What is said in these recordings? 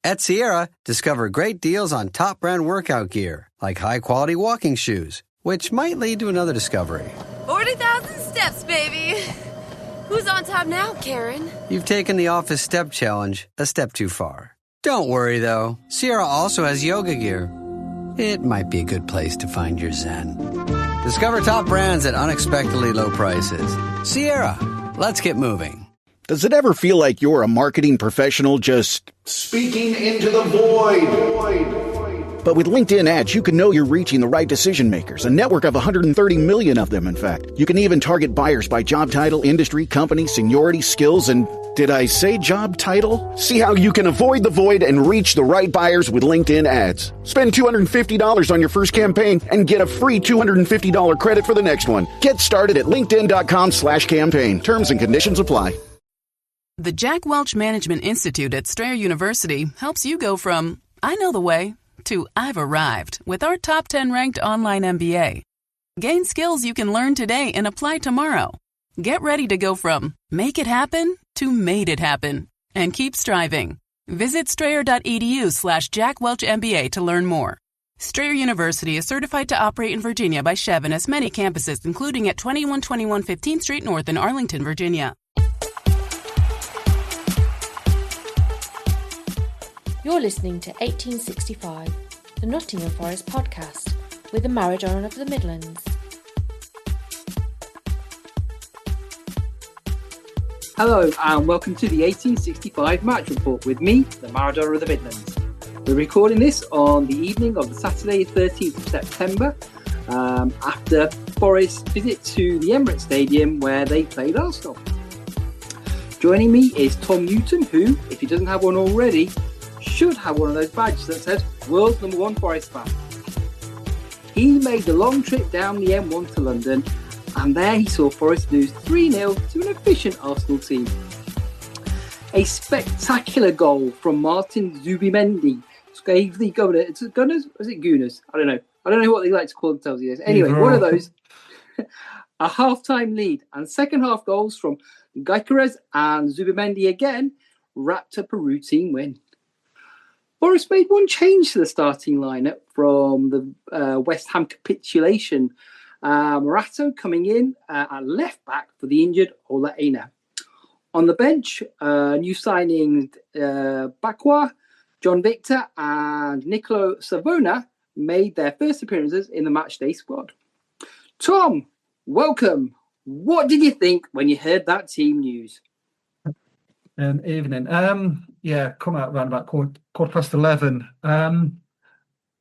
At Sierra, discover great deals on top brand workout gear, like high-quality walking shoes, which might lead to another discovery. 40,000 steps, baby. Who's on top now, Karen? You've taken the office step challenge a step too far. Don't worry, though. Sierra also has yoga gear. It might be a good place to find your zen. Discover top brands at unexpectedly low prices. Sierra, let's get moving. Does it ever feel like you're a marketing professional just speaking into the void? But with LinkedIn ads, you can know you're reaching the right decision makers, a network of 130 million of them, in fact. You can even target buyers by job title, industry, company, seniority, skills, and did I say job title? See how you can avoid the void and reach the right buyers with LinkedIn ads. Spend $250 on your first campaign and get a free $250 credit for the next one. Get started at linkedin.com/campaign. Terms and conditions apply. The Jack Welch Management Institute at Strayer University helps you go from, I know the way, to I've arrived with our top 10 ranked online MBA. Gain skills you can learn today and apply tomorrow. Get ready to go from make it happen to made it happen and keep striving. Visit strayer.edu/Jack Welch MBA to learn more. Strayer University is certified to operate in Virginia by Chev and has many campuses, including at 2121 15th Street North in Arlington, Virginia. You're listening to 1865, the Nottingham Forest podcast, with the Maradona of the Midlands. Hello and welcome to the 1865 Match Report with me, the Maradona of the Midlands. We're recording this on the evening of the Saturday 13th of September after Forest's visit to the Emirates Stadium where they played Arsenal. Joining me is Tom Newton, who, if he doesn't have one already, should have one of those badges that says World's #1 Forest fan. He made the long trip down the M1 to London, and there he saw Forest lose 3-0 to an efficient Arsenal team. A spectacular goal from Martin Zubimendi gave the Gunners, was it Gooners? I don't know what they like to call themselves these days. Anyway, one of those, a half-time lead, and second half goals from Gyökeres and Zubimendi again wrapped up a routine win. Forest made one change to the starting lineup from the West Ham capitulation. Morato coming in at left back for the injured Aina. On the bench, new signings Bakwa, John Victor and Nicolo Savona made their first appearances in the matchday squad. Tom, welcome. What did you think when you heard that team news? Evening. Come out around about quarter past 11.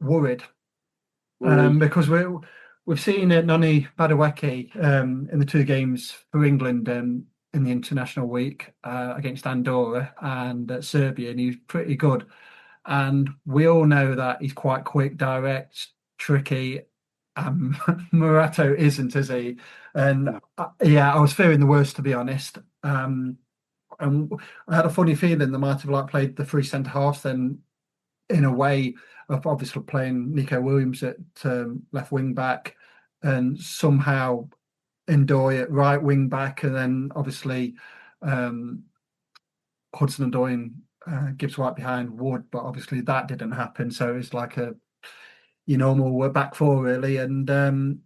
Worried. Because we've seen Noni Badaweki in the two games for England in the international week against Andorra and Serbia, and he's pretty good. And we all know that he's quite quick, direct, tricky. Morato isn't, is he? And I was fearing the worst, to be honest. And I had a funny feeling they might have played the three centre halves then, in a way of obviously playing Nico Williams at left wing back and somehow Ndoye at right wing back, and then obviously Hudson-Odoi, Gibbs White behind Wood, but obviously that didn't happen. So it's like your normal back four really, and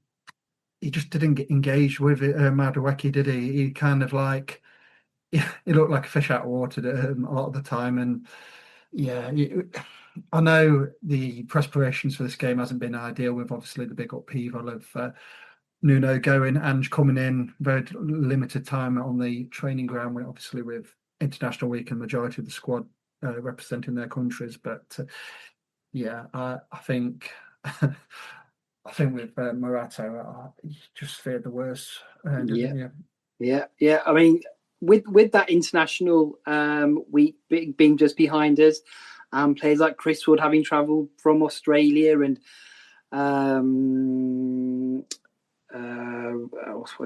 he just didn't get engaged with it. Madueke, did he? He kind of he looked like a fish out of water a lot of the time, and I know the preparations for this game hasn't been ideal with obviously the big upheaval of Nuno going, Ange coming in, very limited time on the training ground, obviously with international week and majority of the squad representing their countries. But I think with Morato, I just feared the worst. I mean, with that international week being just behind us, players like Chris Wood having travelled from Australia and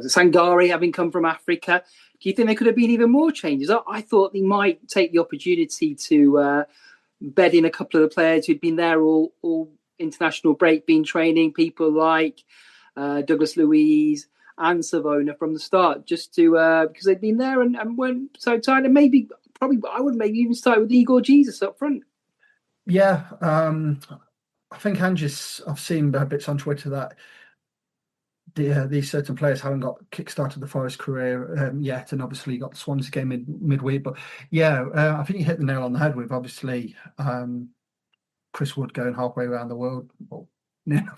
Sangare having come from Africa, do you think there could have been even more changes? I thought they might take the opportunity to bed in a couple of the players who'd been there all international break, been training, people like Douglas Luiz and Savona from the start, just to because they'd been there and weren't so tired. And probably I would maybe even start with Igor Jesus up front. Yeah, I think Ange's. I've seen bits on Twitter that these certain players haven't got kick-started the Forest career yet, and obviously you got the Swansea game midweek. But yeah, I think you hit the nail on the head with obviously Chris Wood going halfway around the world, well,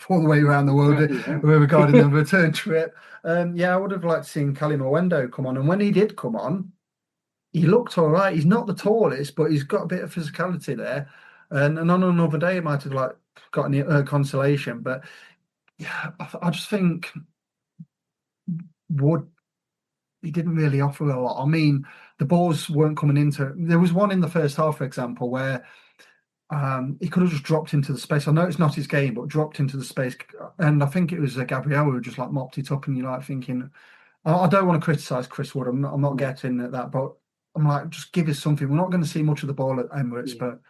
all the way around the world regarding the return trip. Yeah, I would have liked seeing Callum Owendo come on, and when he did come on, he looked all right. He's not the tallest, but he's got a bit of physicality there. And on another day, it might have got any consolation. But yeah, I just think Wood, he didn't really offer a lot. I mean, the balls weren't coming into. There was one in the first half, for example, where he could have just dropped into the space. I know it's not his game, but dropped into the space, and I think it was Gabriel who just like mopped it up. And you're like thinking, I don't want to criticise Chris Wood. I'm not getting at that, but I'm like, just give us something. We're not going to see much of the ball at Emirates, but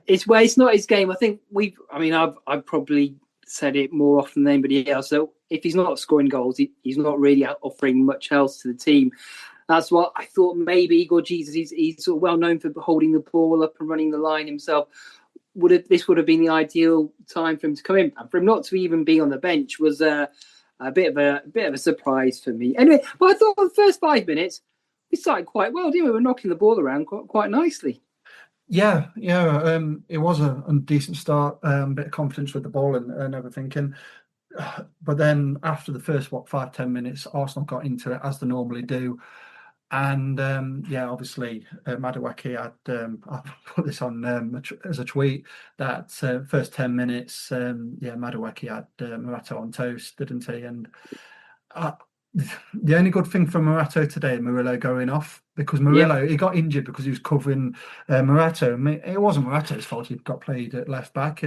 it's not his game. I think I've probably said it more often than anybody else. So if he's not scoring goals, he's not really offering much else to the team. That's what I thought. Maybe Igor Jesus, he's sort of well known for holding the ball up and running the line himself. This would have been the ideal time for him to come in, and for him not to even be on the bench was a bit of a surprise for me. Anyway, but I thought the first 5 minutes we started quite well, didn't we? We were knocking the ball around quite nicely. Yeah. It was a decent start, bit of confidence with the ball and everything. But then after the first 5-10 minutes, Arsenal got into it as they normally do. And obviously Madueke had I put this on as a tweet that first 10 minutes, Madueke had Morato on toast, didn't he? And the only good thing for Morato today, Murillo going off, because Murillo he got injured because he was covering Morato. It wasn't Morato's fault; he got played at left back.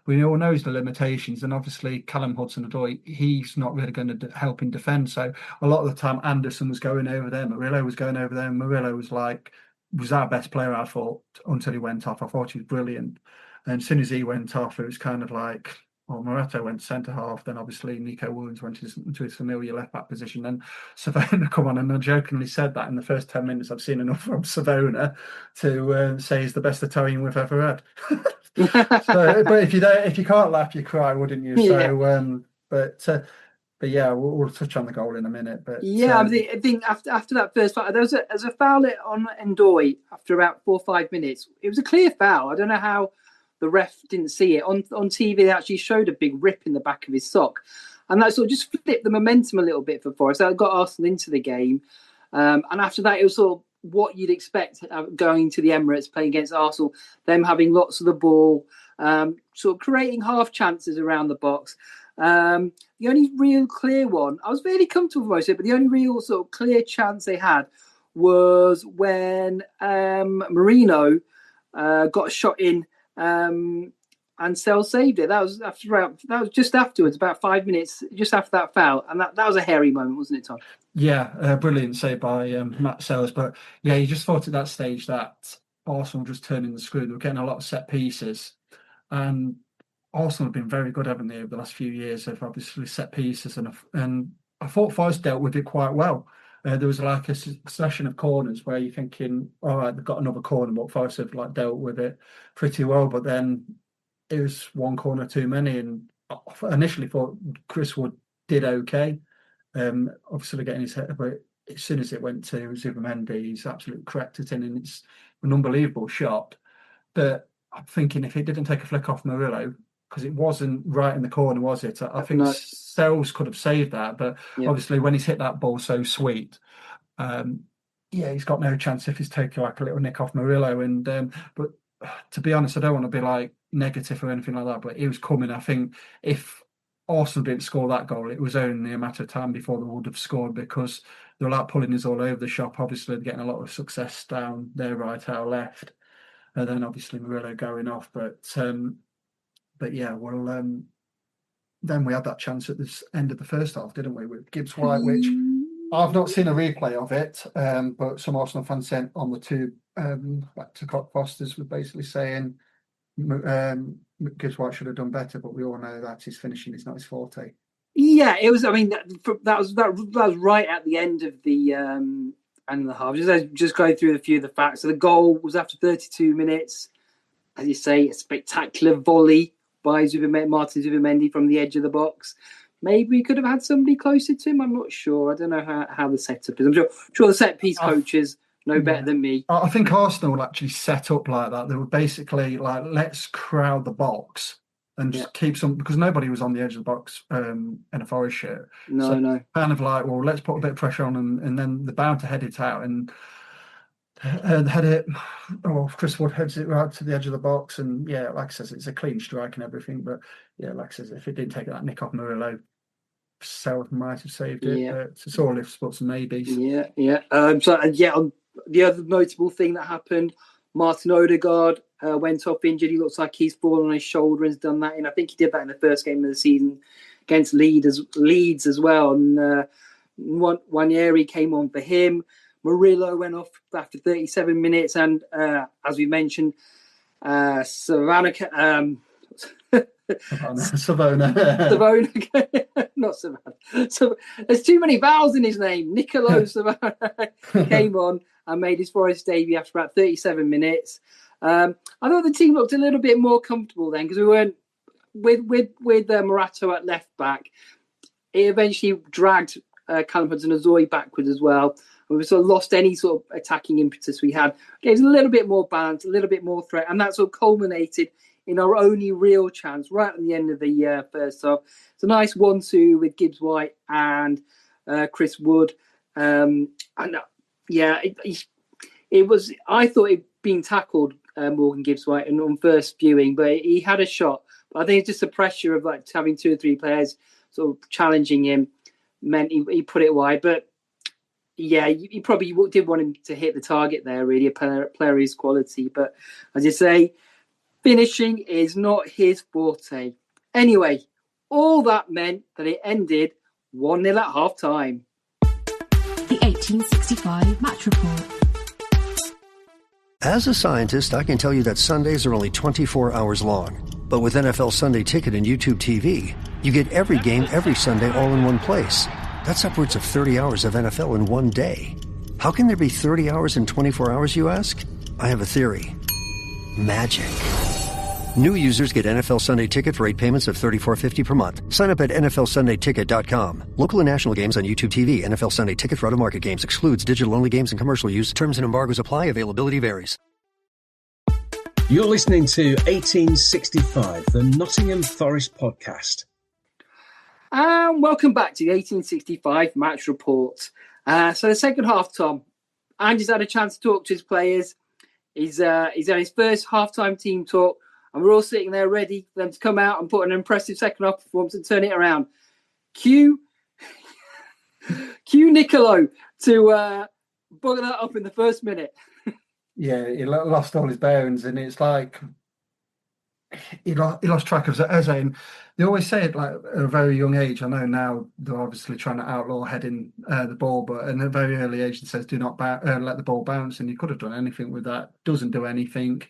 We all know the limitations, and obviously Callum Hudson-Odoi, he's not really going to help in defence. So a lot of the time, Anderson was going over there, Murillo was going over there, and Murillo was our best player, I thought, until he went off. I thought he was brilliant, and as soon as he went off, it was kind of like. Well, Morato went centre half, then obviously Nico Williams went into his familiar left back position. Then Savona come on, and I jokingly said that in the first 10 minutes I've seen enough from Savona to say he's the best Italian we've ever had. But if you can't laugh, you cry, wouldn't you? So, but yeah, we'll touch on the goal in a minute. But I think after that first foul, there was a foul on Ndoye after about 4 or 5 minutes. It was a clear foul. I don't know how the ref didn't see it. On TV, they actually showed a big rip in the back of his sock. And that sort of just flipped the momentum a little bit for Forest. That got Arsenal into the game. And after that, it was sort of what you'd expect going to the Emirates, playing against Arsenal, them having lots of the ball, sort of creating half chances around the box. The only real clear one, I was very comfortable with most of it, but the only real sort of clear chance they had was when Marino got a shot in, and Sell saved it. That was just afterwards, about 5 minutes just after that foul, and that was a hairy moment, wasn't it, Tom? Yeah, brilliant save by Matt Sells. But yeah, you just thought at that stage that Arsenal just turning the screw. They were getting a lot of set pieces, and Arsenal have been very good, haven't they, over the last few years of obviously set pieces, and I thought Forest dealt with it quite well. There was like a succession of corners where you're thinking, all right, they've got another corner, but Forest have dealt with it pretty well. But then it was one corner too many, and I initially thought Chris Wood did okay. Obviously getting his head, but as soon as it went to Zubimendi, he's absolutely cracked it in, and it's an unbelievable shot. But I'm thinking if it didn't take a flick off Murillo, because it wasn't right in the corner, was it? I think Sells could have saved that, but obviously when he's hit that ball so sweet, he's got no chance if he's taking like a little nick off Murillo. And but to be honest, I don't want to be like negative or anything like that, but it was coming. I think if Arsenal didn't score that goal, it was only a matter of time before they would have scored, because they were like pulling us all over the shop. Obviously, they're getting a lot of success down their right, our left, and then obviously Murillo going off. But yeah, well, then we had that chance at the end of the first half, didn't we, with Gibbs White, which I've not seen a replay of it, but some Arsenal fans sent on the tube back to Cock Fosters were basically saying Gibbs White should have done better, but we all know that his finishing is not his forte. Yeah, it was. I mean, that was right at the end of the end of the half. Just going through a few of the facts. So the goal was after 32 minutes. as you say, a spectacular volley by Martin Zubimendi from the edge of the box. Maybe we could have had somebody closer to him. I'm not sure. I don't know how the setup is. I'm sure the set piece coaches know better than me. I think Arsenal actually set up like that. They were basically like, let's crowd the box and just keep some, because nobody was on the edge of the box in a Forest shirt. No. Kind of like, well, let's put a bit of pressure on them, and then they're bound to head it out. And head it, Chris Wood heads it right to the edge of the box. And yeah, like I says, it's a clean strike and everything. But yeah, like I says, if it didn't take that nick off Murillo, South might have saved it. Yeah. But it's all ifs, buts, and maybes. Yeah. The other notable thing that happened, Martin Odegaard went off injured. He looks like he's fallen on his shoulder and has done that. And I think he did that in the first game of the season against Leeds as well. And Nwaneri came on for him. Murillo went off after 37 minutes. And as we mentioned, Savona, not Savannah. So there's too many vowels in his name. Nicolo Savannah came on and made his Forest debut after about 37 minutes. I thought the team looked a little bit more comfortable then, because we weren't with Morato at left back. It eventually dragged Callum Hudson-Odoi backwards as well. We sort of lost any sort of attacking impetus we had. Gave us a little bit more balance, a little bit more threat, and that sort of culminated in our only real chance right at the end of the first half. It's a nice 1-2 with Gibbs White and Chris Wood. It was. I thought it being tackled, Morgan Gibbs White, and on first viewing, but he had a shot. But I think it's just the pressure of like having 2 or 3 players sort of challenging him meant he put it wide. But yeah, you probably did want him to hit the target there, really, a player of his quality. But as you say, finishing is not his forte. Anyway, all that meant that it ended 1-0 at half-time. The 1865 Match Report. As a scientist, I can tell you that Sundays are only 24 hours long. But with NFL Sunday Ticket and YouTube TV, you get every game every Sunday all in one place. That's upwards of 30 hours of NFL in one day. How can there be 30 hours in 24 hours, you ask? I have a theory. Magic. New users get NFL Sunday Ticket for 8 payments of $34.50 per month. Sign up at NFLSundayTicket.com. Local and national games on YouTube TV. NFL Sunday Ticket for out-of-market games excludes digital-only games and commercial use. Terms and embargoes apply. Availability varies. You're listening to 1865, the Nottingham Forest podcast. And welcome back to the 1865 Match Report. So the second half, Tom, Ange's had a chance to talk to his players. He's had his first half-time team talk, and we're all sitting there ready for them to come out and put an impressive second half performance and turn it around. Cue Nicolo to bugger that up in the first minute. Yeah, he lost all his bearings, and it's like he lost track of Eze. And they always say it like at a very young age. I know now they're obviously trying to outlaw heading the ball, but at a very early age it says do not let the ball bounce, and he could have done anything with that. Doesn't do anything.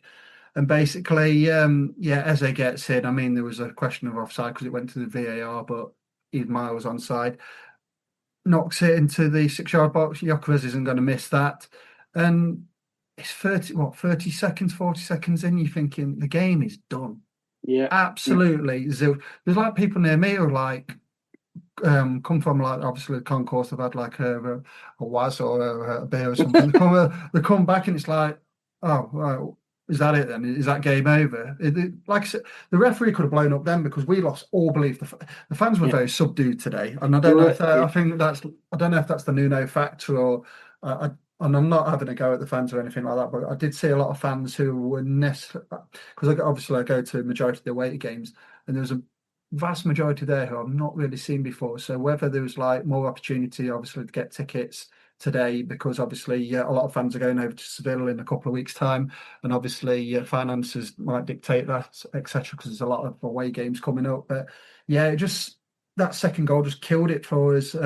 And basically, Eze gets in. I mean, there was a question of offside because it went to the VAR, but he's miles onside. Knocks it into the 6-yard box. Gyökeres isn't going to miss that. And it's 40 seconds in, you're thinking the game is done. Yeah. Absolutely. Yeah. There's like people near me who are like, come from like obviously the concourse, they've had like a was or a beer or something. They come back and it's like, oh, right, is that it then? Is that game over? Like I said, the referee could have blown up then because we lost all belief. The fans were very subdued today, and I don't know if I don't know if that's the Nuno factor or. And I'm not having a go at the fans or anything like that, but I did see a lot of fans who were because obviously I go to the majority of the away games, and there was a vast majority there who I've not really seen before. So whether there was like more opportunity, obviously, to get tickets today, because obviously a lot of fans are going over to Seville in a couple of weeks' time, and obviously finances might dictate that, etc. Because there's a lot of away games coming up. But yeah, that second goal just killed it for us.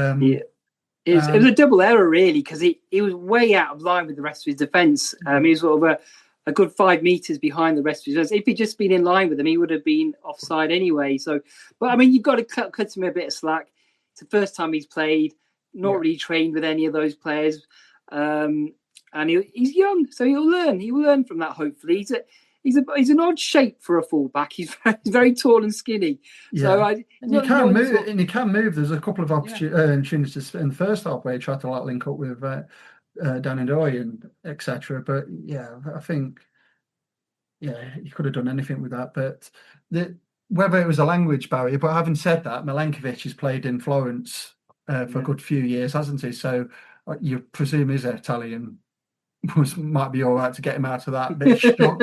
It was a double error, really, because he was way out of line with the rest of his defence. He was sort of a good 5 metres behind the rest of his defence. If he'd just been in line with them, he would have been offside anyway. So, but I mean, you've got to cut him a bit of slack. It's the first time he's played, not really trained with any of those players, and he's young, so he'll learn. He will learn from that. Hopefully, he's an odd shape for a fullback. He's very tall and skinny. So and he can move. And he can move. There's a couple of opportunities in the first half where he tried to link up with Danny Doy and etc. But I think he could have done anything with that. But whether it was a language barrier. But having said that, Milenkovic has played in Florence for a good few years, hasn't he? So you presume his Italian might be all right to get him out of that bit of shock.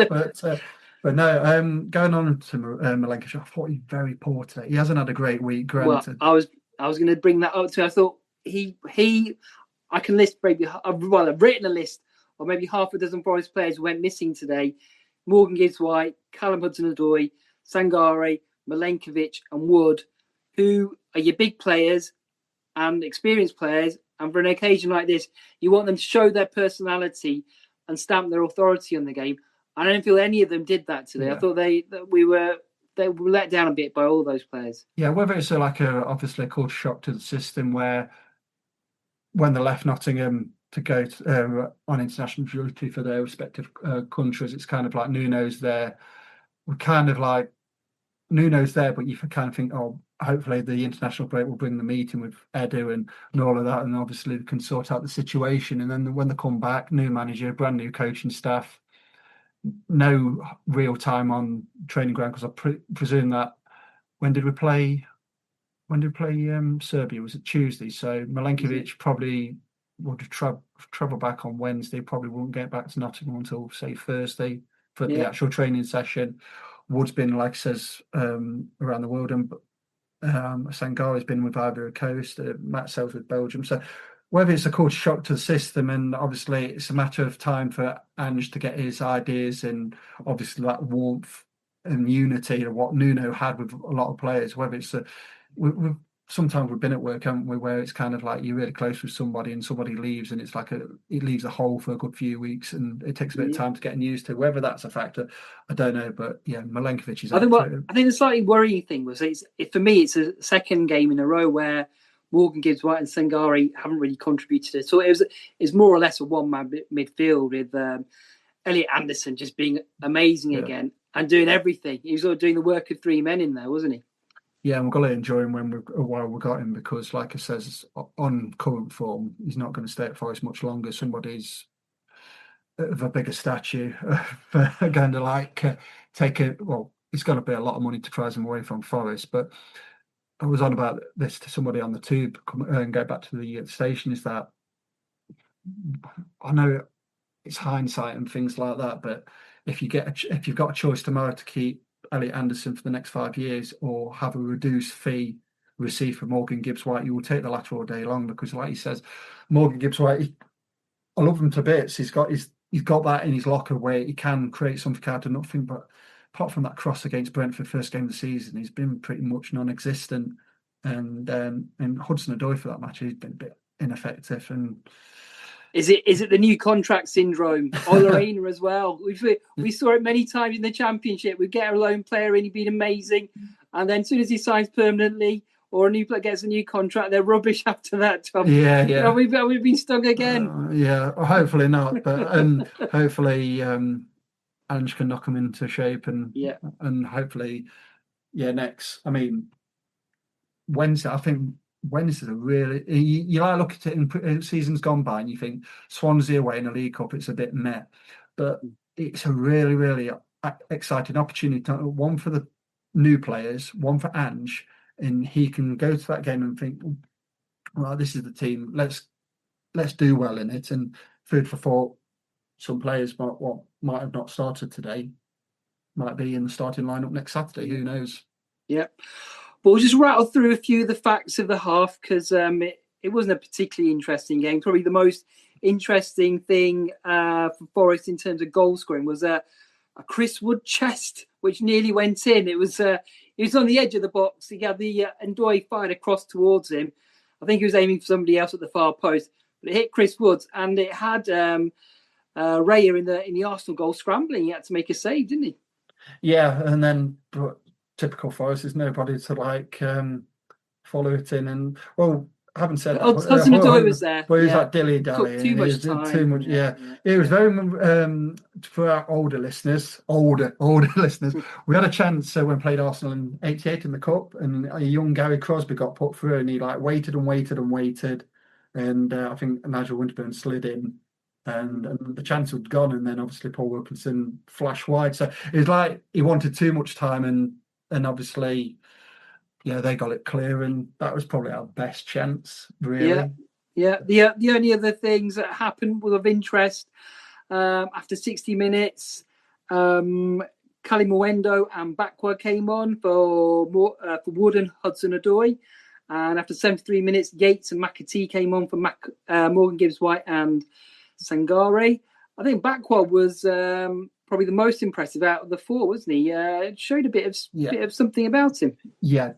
But no, going on to Milenkovic, I thought he's very poor today. He hasn't had a great week, granted. Well, I was going to bring that up too. I thought I can list maybe, I've written a list of maybe half a dozen Forest players who went missing today. Morgan Gibbs-White, Callum Hudson-Odoi, Sangare, Milenkovic and Wood, who are your big players and experienced players. And for an occasion like this, you want them to show their personality and stamp their authority on the game. I don't feel any of them did that today. Yeah. I thought they were let down a bit by all those players. Yeah, whether it's obviously a culture shock to the system where when they left Nottingham to go on international duty for their respective countries, it's kind of like Nuno's there. We're kind of like Nuno's there, but you kind of think, hopefully the international break will bring the meeting with Edu and all of that, and obviously they can sort out the situation. And then when they come back, new manager, brand new coaching staff, no real time on training ground, because I presume that when did we play Serbia? Was it Tuesday? So Milenkovic probably would have travel back on Wednesday, probably won't get back to Nottingham until say Thursday for the actual training session. Wood's been, like I says, around the world, and Sangare's been with Ivory Coast, Matt Sells with Belgium. So whether it's a culture shock to the system, and obviously it's a matter of time for Ange to get his ideas and obviously that warmth and unity of what Nuno had with a lot of players, whether it's sometimes we've been at work, haven't we, where it's kind of like you're really close with somebody and somebody leaves and it's like it leaves a hole for a good few weeks and it takes a bit of time to get used to. Whether that's a factor, I don't know. But Milenkovic is. I think the slightly worrying thing was for me it's a second game in a row where Morgan Gibbs-White and Sangare haven't really contributed. So it was more or less a one-man midfield with Elliot Anderson just being amazing again and doing everything. He was sort of doing the work of three men in there, wasn't he? Yeah, and we've got to enjoy him while we got him, because, like I says, on current form, he's not going to stay at Forest much longer. Somebody's of a bigger stature going to take it. Well, it's going to be a lot of money to prize him away from Forest. But I was on about this to somebody on the tube and go back to the station. Is that I know it's hindsight and things like that, but if you've got a choice tomorrow to keep Elliot Anderson for the next 5 years or have a reduced fee received for Morgan Gibbs-White, you will take the latter all day long, because like he says, Morgan Gibbs-White, I love him to bits. He's got that in his locker where he can create something out of nothing, but apart from that cross against Brentford first game of the season, he's been pretty much non-existent. And Hudson-Odoi for that match, he's been a bit ineffective. And Is it the new contract syndrome? Aina as well. We saw it many times in the Championship. We get a lone player in, he'd been amazing, and then as soon as he signs permanently or a new player gets a new contract, they're rubbish after that. Tom. Yeah. We've been stung again. Hopefully not, but hopefully Ange can knock them into shape and hopefully next. I mean, Wednesday. I think Wednesday's a really, you like look at it in seasons gone by and you think Swansea away in a League Cup, it's a bit meh, but it's a really, really exciting opportunity. One for the new players, one for Ange, and he can go to that game and think, well, this is the team. Let's do well in it. And food for thought. Some players might have not started today, might be in the starting lineup next Saturday. Who knows? Yeah. But we'll just rattle through a few of the facts of the half, because it wasn't a particularly interesting game. Probably the most interesting thing for Forest in terms of goal scoring was a Chris Wood chest, which nearly went in. It was on the edge of the box. He had the Ndoi fired across towards him. I think he was aiming for somebody else at the far post, but it hit Chris Wood, and it had Raya in the Arsenal goal scrambling. He had to make a save, didn't he? Yeah, and then typical Forest, there's nobody to follow it in. And well, haven't said that. Hudson-Odoi was there. But he was like dilly-dally. Took too much time. Too much, yeah. It was very, for our older listeners, we had a chance when we played Arsenal in '88 in the Cup, and a young Gary Crosby got put through, and he like waited and waited and waited. And I think Nigel Winterburn slid in, and the chance had gone, and then obviously Paul Wilkinson flashed wide. So it was like he wanted too much time, and obviously, yeah, they got it clear, and that was probably our best chance, really. Yeah. The only other things that happened was of interest after 60 minutes. Kali Mwendo and Bakwa came on for Wood and Hudson-Odoi. And after 73 minutes, Yates and McAtee came on for Morgan Gibbs-White and Sangare. I think Bakwa was probably the most impressive out of the four, wasn't he? It showed a bit of something about him. Yeah,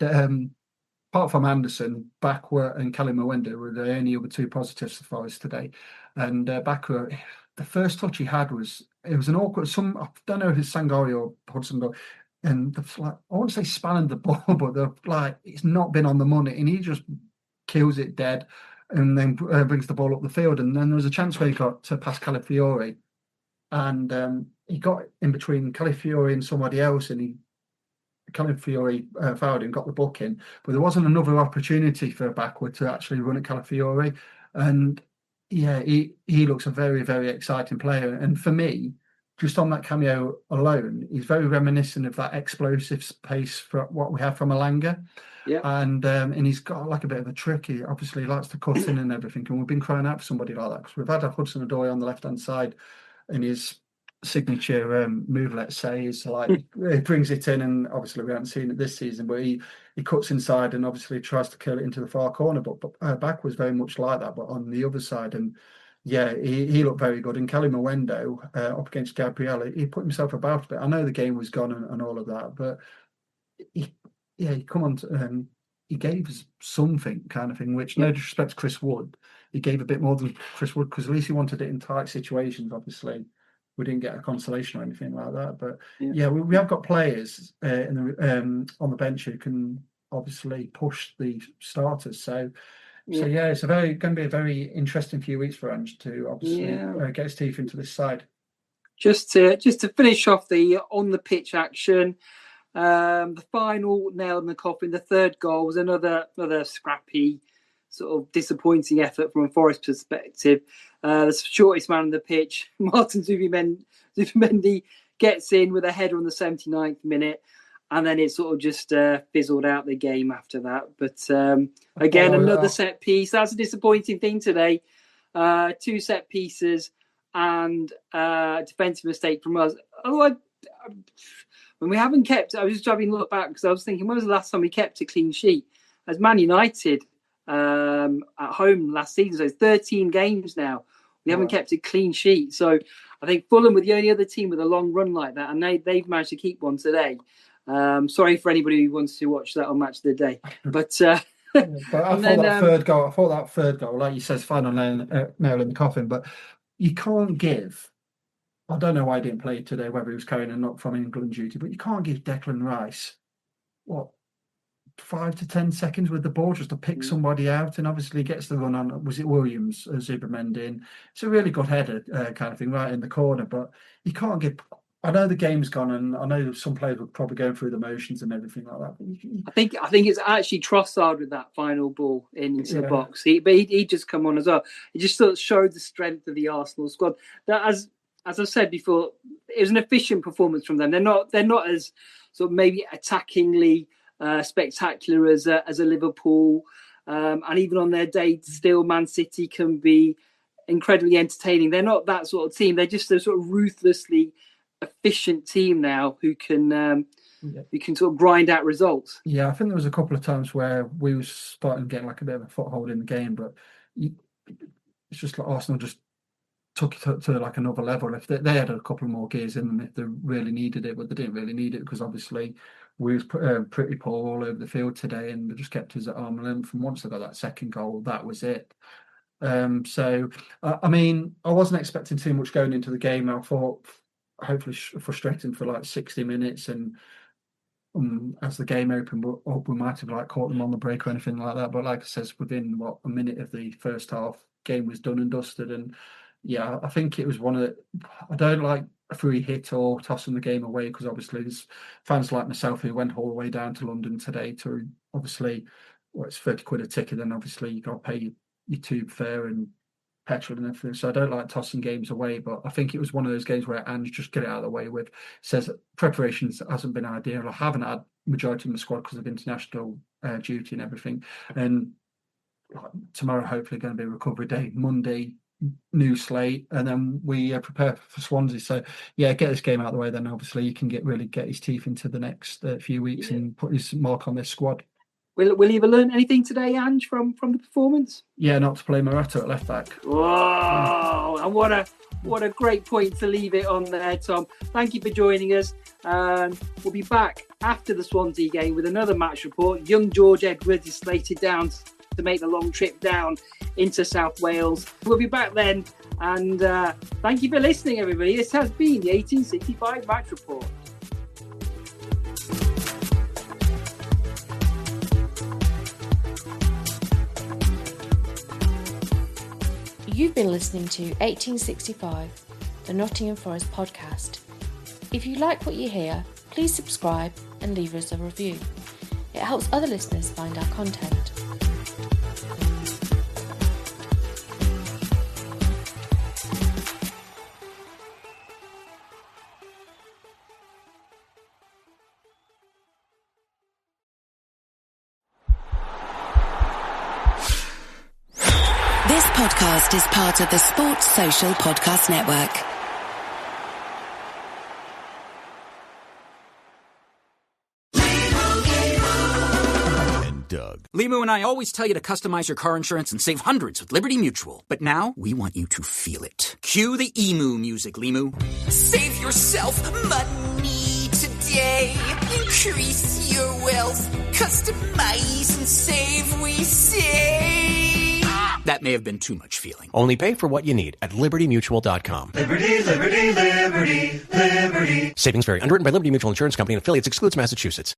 apart from Anderson, Bakwa and Kali Mwendo were the only other two positives for Forest today. And Bakwa, the first touch he had was an awkward. I don't know if it's Sangare or Hudson, and I won't say spanning the ball, but it's not been on the money, and he just kills it dead, and then brings the ball up the field. And then there was a chance where he got to pass Calafiori, and he got in between Calafiori and somebody else, and Calafiori fouled him, got the booking, but there wasn't another opportunity for Backward to actually run at Calafiori. And yeah, he looks a very, very exciting player, and for me, just on that cameo alone, he's very reminiscent of that explosive pace for what we have from Alanga. Yeah. And he's got like a bit of a trick. He obviously likes to cut in and everything. And we've been crying out for somebody like that, because we've had a Hudson-Odoi on the left-hand side, and his signature move, let's say, is like he brings it in, and obviously we haven't seen it this season, but he cuts inside and obviously tries to kill it into the far corner. But Back was very much like that, but on the other side. And yeah, he looked very good. And Kali Mwendo up against Gabriel, he put himself about a bit. I know the game was gone and all of that, but he gave us something, kind of thing, which, no disrespect to Chris Wood, he gave a bit more than Chris Wood, because at least he wanted it in tight situations. Obviously, we didn't get a consolation or anything like that. But yeah, we have got players on the bench who can obviously push the starters. So yeah, it's going to be a very interesting few weeks for Ange to obviously get his teeth into this side. Just to finish off the on the pitch action, the final nail in the coffin, the third goal was another scrappy, sort of disappointing effort from a Forest perspective. The shortest man on the pitch, Martin Zubimendi, gets in with a header on the 79th minute. And then it sort of just fizzled out the game after that. But again, another set piece. That's a disappointing thing today. 2 set pieces and defensive mistake from us. Although when we haven't kept, I was just having a look back, because I was thinking, when was the last time we kept a clean sheet? As Man United at home last season, so it's 13 games now. We haven't kept a clean sheet. So I think Fulham were the only other team with a long run like that, and they've managed to keep one today. Sorry for anybody who wants to watch that on Match of the Day, but I thought that third goal, like you said, is final nail in the coffin. But you can't give. I don't know why he didn't play today, whether he was carrying a knock from England duty, but you can't give Declan Rice 5 to 10 seconds with the ball just to pick somebody out, and obviously gets the run on. Was it Williams, Zubimendi? It's a really good header kind of thing right in the corner, but you can't give. I know the game's gone, and I know some players were probably going through the motions and everything like that. But I think it's actually Trossard with that final ball into the box. He just come on as well. It just sort of showed the strength of the Arsenal squad. That, as I've said before, it was an efficient performance from them. They're not as sort of maybe attackingly spectacular as a Liverpool, and even on their day, still Man City can be incredibly entertaining. They're not that sort of team. They're just a sort of ruthlessly efficient team now who can sort of grind out results. Yeah, I think there was a couple of times where we were starting to get like a bit of a foothold in the game, but it's just like Arsenal just took it to like another level. If they had a couple more gears in them if they really needed it, but they didn't really need it, because obviously we was pretty poor all over the field today, and they just kept us at arm's length. And once they got that second goal, that was it. So I mean, I wasn't expecting too much going into the game. I thought hopefully frustrating for like 60 minutes, and as the game opened up, we might have like caught them on the break or anything like that. But like I said, within a minute of the first half, game was done and dusted. And yeah, I think it was one of the, I don't like a free hit or tossing the game away, because obviously there's fans like myself who went all the way down to London today to obviously, well, it's 30 quid a ticket, and obviously you got to pay your tube fare and petrol and everything. So I don't like tossing games away, but I think it was one of those games where Ange just get it out of the way with. Says preparations hasn't been ideal. I haven't had majority of the squad because of international duty and everything. And tomorrow hopefully going to be recovery day. Monday, new slate, and then we prepare for Swansea. So yeah, get this game out of the way, then obviously you can really get his teeth into the next few weeks and put his mark on this squad. Will he have learned anything today, Ange, from the performance? Yeah, not to play Maradona at left back. Whoa! And what a great point to leave it on there, Tom. Thank you for joining us. We'll be back after the Swansea game with another match report. Young George Edwards is slated down to make the long trip down into South Wales. We'll be back then, and thank you for listening, everybody. This has been the 1865 Match Report. You've been listening to 1865, the Nottingham Forest podcast. If you like what you hear, please subscribe and leave us a review. It helps other listeners find our content. This podcast is part of the Sports Social Podcast Network. Doug. Limu and I always tell you to customize your car insurance and save hundreds with Liberty Mutual. But now, we want you to feel it. Cue the emu music, Limu. Save yourself money today. Increase your wealth. Customize and save, we say. That may have been too much feeling. Only pay for what you need at libertymutual.com. Liberty, liberty, liberty, liberty. Savings vary. Underwritten by Liberty Mutual Insurance Company and affiliates. Excludes Massachusetts.